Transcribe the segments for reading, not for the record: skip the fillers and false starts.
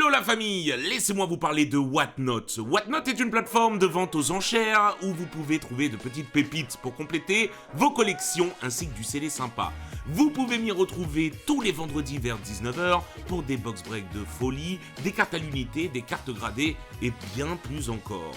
Hello la famille, laissez-moi vous parler de Whatnot. Whatnot est une plateforme de vente aux enchères où vous pouvez trouver de petites pépites pour compléter vos collections ainsi que du CD sympa. Vous pouvez m'y retrouver tous les vendredis vers 19h pour des box breaks de folie, des cartes à l'unité, des cartes gradées et bien plus encore.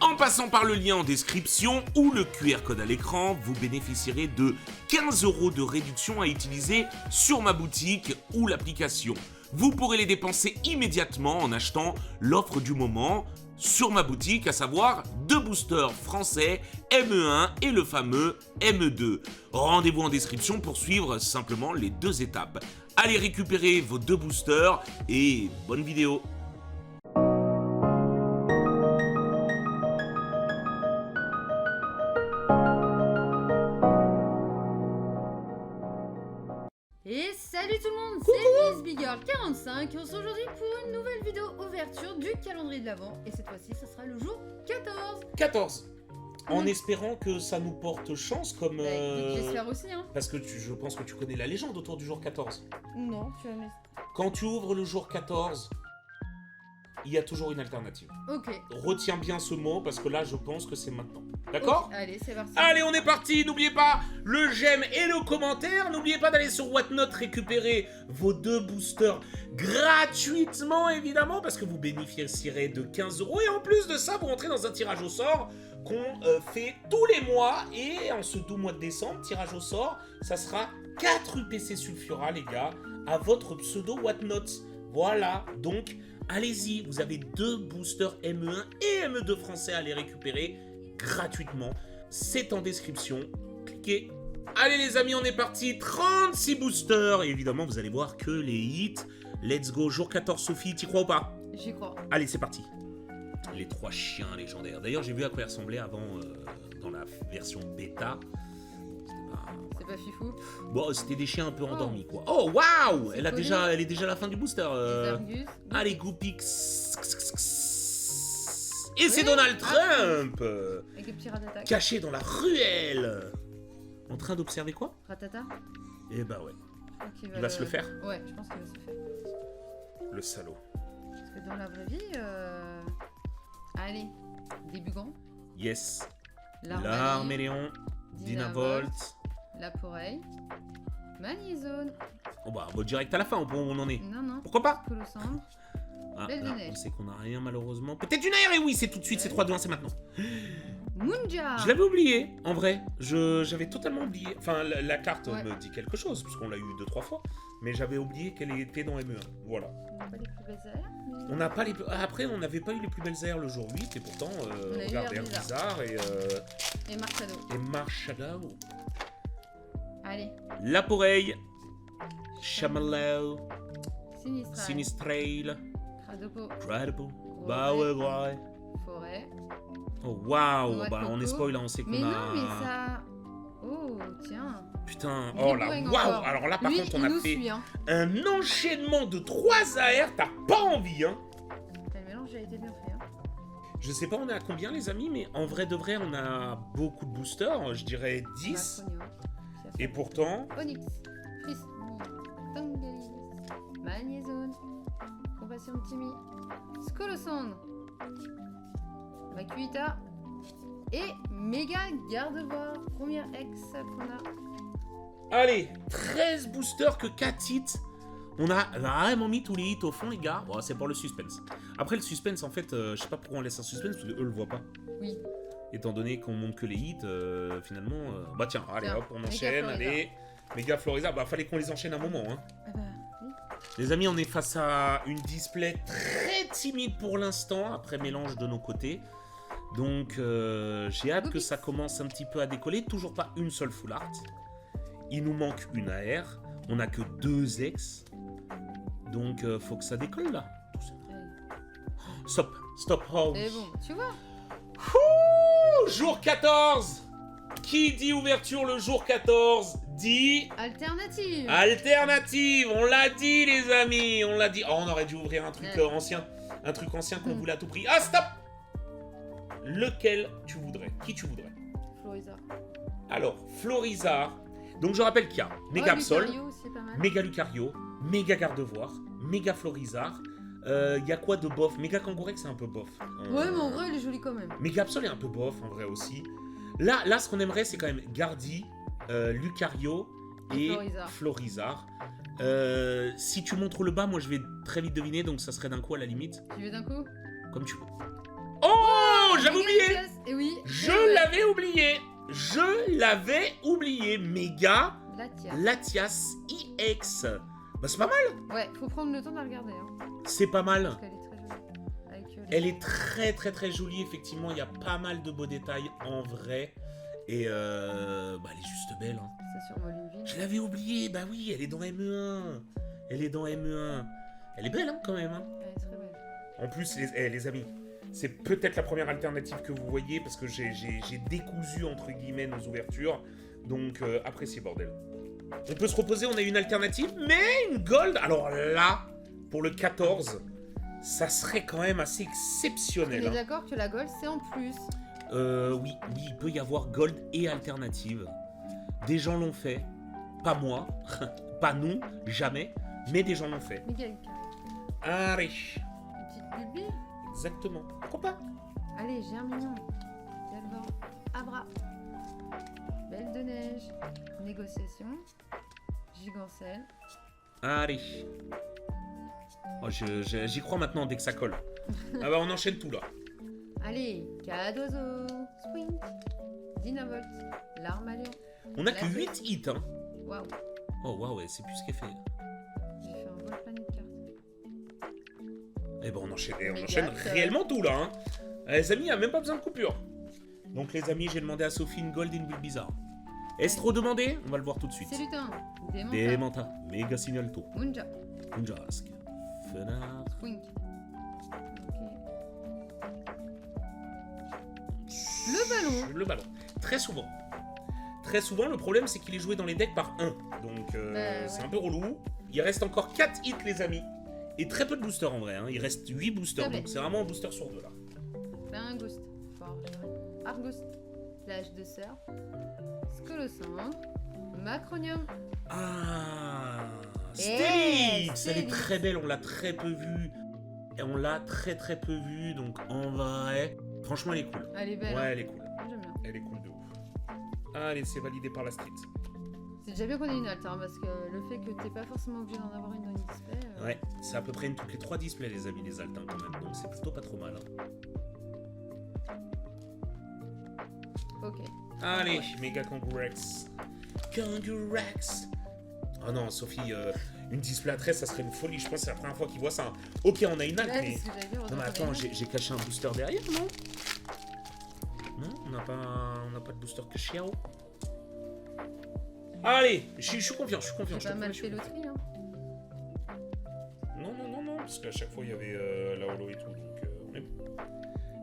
En passant par le lien en description ou le QR code à l'écran, vous bénéficierez de 15 € de réduction à utiliser sur ma boutique ou l'application. Vous pourrez les dépenser immédiatement en achetant l'offre du moment sur ma boutique, à savoir 2 boosters français ME1 et le fameux ME2. Rendez-vous en description pour suivre simplement les 2 étapes. Allez récupérer vos 2 boosters et bonne vidéo. Et salut tout le monde, c'est Miss Big Girl 45 et on se retrouve aujourd'hui pour une nouvelle vidéo ouverture du calendrier de l'Avent. Et cette fois-ci, ce sera le jour 14. 14. En espérant que ça nous porte chance comme... J'espère aussi, hein. Parce que je pense que tu connais la légende autour du jour 14. Non, tu vas me... Quand tu ouvres le jour 14, il y a toujours une alternative. Ok. Retiens bien ce mot parce que là, je pense que c'est maintenant. D'accord ? Okay. Allez, c'est parti. Allez, on est parti. N'oubliez pas le j'aime et le commentaire. N'oubliez pas d'aller sur Whatnot récupérer vos 2 boosters gratuitement, évidemment, parce que vous bénéficierez de 15 €. Et en plus de ça, vous rentrez dans un tirage au sort qu'on fait tous les mois. Et en ce doux mois de décembre, tirage au sort, ça sera 4 UPC Sulfura, les gars, à votre pseudo Whatnot. Voilà, donc... allez-y, vous avez 2 boosters ME1 et ME2 français à les récupérer gratuitement. C'est en description. Cliquez. Allez les amis, on est parti. 36 boosters. Et évidemment, vous allez voir que les hits. Let's go. Jour 14, Sophie, t'y crois ou pas? J'y crois. Allez, c'est parti. Les 3 chiens légendaires. D'ailleurs, j'ai vu à quoi ils ressemblaient avant dans la version bêta. C'est pas fifou. Bon, c'était des chiens un peu endormis, quoi. Oh, waouh! Elle est déjà à la fin du booster. Argus. Allez, Goopix. Et c'est Donald Trump! Avec le petit ratata. Caché dans la ruelle! En train d'observer quoi? Ratata. Eh bah ouais. Il va se le faire? Ouais, je pense qu'il va se le faire. Le salaud. Parce que dans la vraie vie... Allez, Débugant. Yes. L'Arméléon. L'Arméléon. Dynavolt. Laporeille. Magnézone. Oh bah, direct à la fin, on en est. Non, non. Pourquoi pas? Colossandre. Ah, Belle de là, neige. on sait qu'on a rien malheureusement. Peut-être une aire, et oui, c'est tout de suite, c'est 3, 2, 1, c'est maintenant. Munja. Je l'avais oublié, en vrai. J'avais totalement oublié. Enfin, la carte Ouais. me dit quelque chose, puisqu'on l'a eu 2-3 fois. Mais j'avais oublié qu'elle était dans ME1. Voilà. On n'a pas les plus belles airs, mais... On n'a pas les... Après, on n'avait pas eu les plus belles airs le jour 8, et pourtant, On a eu regarde, Air Air Bizarre Et Marshado. et Marshado. Allez. Laporeille. Chamallow. Sinistral. Sinistrail. Cradopo. Credible. Bah ouais. Forêt. Oh waouh, Noix de bah on est coco. spoil, là, on sait qu'on a... Mais non, mais ça... Oh, tiens. Putain, Il oh est là, bourrin waouh. encore. Alors là, par Lui, contre, on il a nous fait suit, hein. un enchaînement de 3 AR, t'as pas envie, hein. Le mélange a été bien fait, hein. Je sais pas on est à combien les amis, mais en vrai de vrai on a beaucoup de boosters, je dirais 10. Macronio. Et pourtant, Onyx. Frisni. Tangalis. Magnézone. Compassion de Timmy. Scolosandre. Vacuita. Et méga garde-voir. Première ex qu'on a. allez, 13 boosters que 4 hits. On a vraiment mis tous les hits au fond les gars. Bon, c'est pour le suspense. Après le suspense en fait, je sais pas pourquoi on laisse un suspense, parce qu'eux le voient pas. Oui. Étant donné qu'on montre que les hits, finalement... bah tiens, allez Tiens, hop, on Méga enchaîne, Floriza. allez. Méga Floriza, bah fallait qu'on les enchaîne un moment, hein. Ah bah, oui. Les amis, on est face à une display très timide pour l'instant, après mélange de nos côtés. Donc, j'ai hâte que ça commence un petit peu à décoller. Toujours pas une seule full art. Il nous manque une AR. On n'a que 2 ex. Donc, faut que ça décolle, là. Allez. Stop, hold. Et bon, tu vois. Ouh, jour 14. Qui dit ouverture le jour 14 dit... Alternative. alternative, on l'a dit les amis, on l'a dit. Oh, on aurait dû ouvrir un truc Ouais. ancien. Un truc ancien qu'on voulait à tout prix. Ah, stop. Lequel tu voudrais? Qui tu voudrais? Floriza. Alors, Florizard. Donc je rappelle qu'il y a Méga Absol, Lucario, c'est pas mal. Méga Lucario, Méga Gardevoir, Méga Florizard, Il y a quoi de bof? Méga Kangourex, c'est un peu bof. Ouais, mais en vrai, elle est jolie quand même. Méga Absol est un peu bof, en vrai aussi. Là, ce qu'on aimerait, c'est quand même Gardy, Lucario et Florizard. Si tu montres le bas, moi, je vais très vite deviner, donc ça serait d'un coup à la limite. Tu veux d'un coup? Comme tu veux. Oh, j'avais oublié. Et oui. Je l'avais oublié. Méga Latias. Latias EX. Bah, c'est pas mal. Ouais, faut prendre le temps de la regarder. Hein. C'est pas mal. Parce qu'elle est très jolie. Avec, elle est très très très jolie, effectivement. Il y a pas mal de beaux détails en vrai. Et bah, elle est juste belle. Hein. C'est sur Molivine. Je l'avais oublié. Bah oui, elle est dans ME1. Elle est belle hein, quand même. Hein. Elle est très belle. En plus, les amis, c'est peut-être la première alternative que vous voyez parce que j'ai décousu entre guillemets nos ouvertures. Donc appréciez bordel. On peut se reposer, on a une alternative, mais une gold. Alors là, pour le 14, ça serait quand même assez exceptionnel. On est d'accord que la gold c'est en plus. Oui, il peut y avoir gold et alternative. Des gens l'ont fait, pas moi, pas nous, jamais, mais des gens l'ont fait. Miguel. Allez. Une petite bulle. Exactement. Pourquoi pas? Allez, Germignon. Galvan. Abra. Belle de neige. Négociation. Gigancelle. Allez. Oh, j'y crois maintenant dès que ça colle. Ah bah on enchaîne tout là. Allez, Cadozo. Swing. Dynavolt. L'Armalion. On a que 8 hits hein. Waouh. Oh waouh, ouais, c'est plus ce qu'elle fait. J'ai fait un vol plein de cartes. Et ben on enchaîne Méga, réellement tout là. Hein. Les amis, il n'y a même pas besoin de coupure. Donc les amis, j'ai demandé à Sophie une gold et une bulle bizarre. Est-ce trop demandé? On va le voir tout de suite. C'est lutin. Démenta. Méga Signalto. Munja. Munjask. Fenard. Wink. Ok. Le ballon. Très souvent. Le problème, c'est qu'il est joué dans les decks par 1. Donc, c'est un peu relou. Il reste encore 4 hits, les amis. Et très peu de boosters en vrai. Hein. Il reste 8 boosters. Donc, c'est vraiment un booster sur 2 là. Lingoust. Argoust. Plage de surf. Scolocendre. Macronium. Ah, Stélix. Elle est très belle, on l'a très peu vue. Et on l'a très très peu vue, donc en vrai, franchement elle est cool. Elle est belle. Ouais, hein. elle est cool. J'aime bien. Elle est cool de ouf. Allez, c'est validé par la street. C'est déjà bien qu'on ait une halte, hein, parce que le fait que t'es pas forcément obligé d'en avoir une dans une display. Ouais, c'est à peu près une toutes les 3 displays les amis, les altes hein, quand même, donc c'est plutôt pas trop mal. Hein. Ok. Allez, méga Kangourex. Kangourex. Oh non, Sophie, une display à 13, ça serait une folie. Je pense que c'est la première fois qu'ils voient ça. Ok, on a une halte, mais... Non, mais attends, j'ai caché un booster derrière, non? Non, on n'a pas de booster que Chiao. Allez, je suis confiant, J'ai pas mal fait loterie, hein. Non, parce qu'à chaque fois, il y avait la holo et tout, donc on est bon.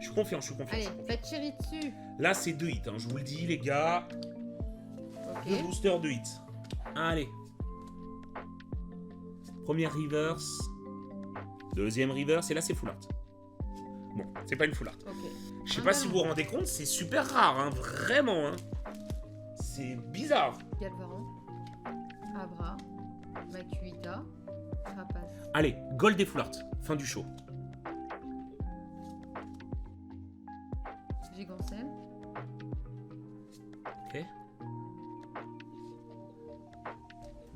Je suis confiant. Allez, faites chérie dessus. Là, c'est 2 hits, hein, je vous le dis, les gars. Ok. 2 boosters, 2 hits. Allez. Première reverse. Deuxième reverse, et là, c'est full art. Bon, c'est pas une full art. Ok. Je sais pas si vous vous rendez compte, c'est super rare, hein, vraiment. Hein. C'est bizarre. Galvaran. Abra. Makuita. Rapace. Allez, gold et full art. Fin du show. Gigancelle. Ok.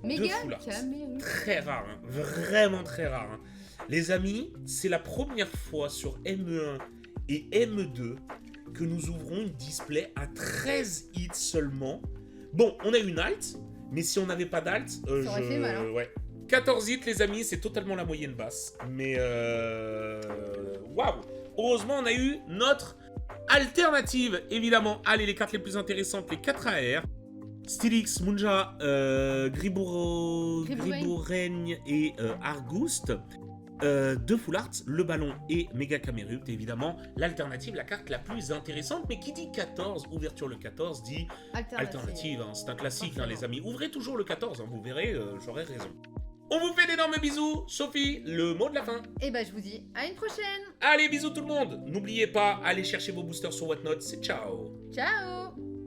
Méga full art. Caméru. Très rare, hein. Vraiment très rare. Hein. Les amis, c'est la première fois sur ME1 et ME2 que nous ouvrons une display à 13 hits seulement. Bon, on a une alt, mais si on n'avait pas d'alt, Ça aurait fait mal, hein. ouais. 14 hits, les amis, c'est totalement la moyenne basse. Mais waouh! Heureusement, on a eu notre alternative, évidemment. Allez, les cartes les plus intéressantes, les 4 AR. Stylix, Munja, Griboureigne et Argoust. 2 full art, le ballon et Méga Camérupt, évidemment. L'alternative, la carte la plus intéressante. Mais qui dit 14, ouverture le 14, dit alternative. Hein, c'est un classique, hein, les amis. Ouvrez toujours le 14, hein, vous verrez, j'aurai raison. On vous fait d'énormes bisous. Sophie, le mot de la fin. Et bah, je vous dis à une prochaine. Allez, bisous tout le monde. N'oubliez pas, allez chercher vos boosters sur Whatnot. C'est ciao. Ciao.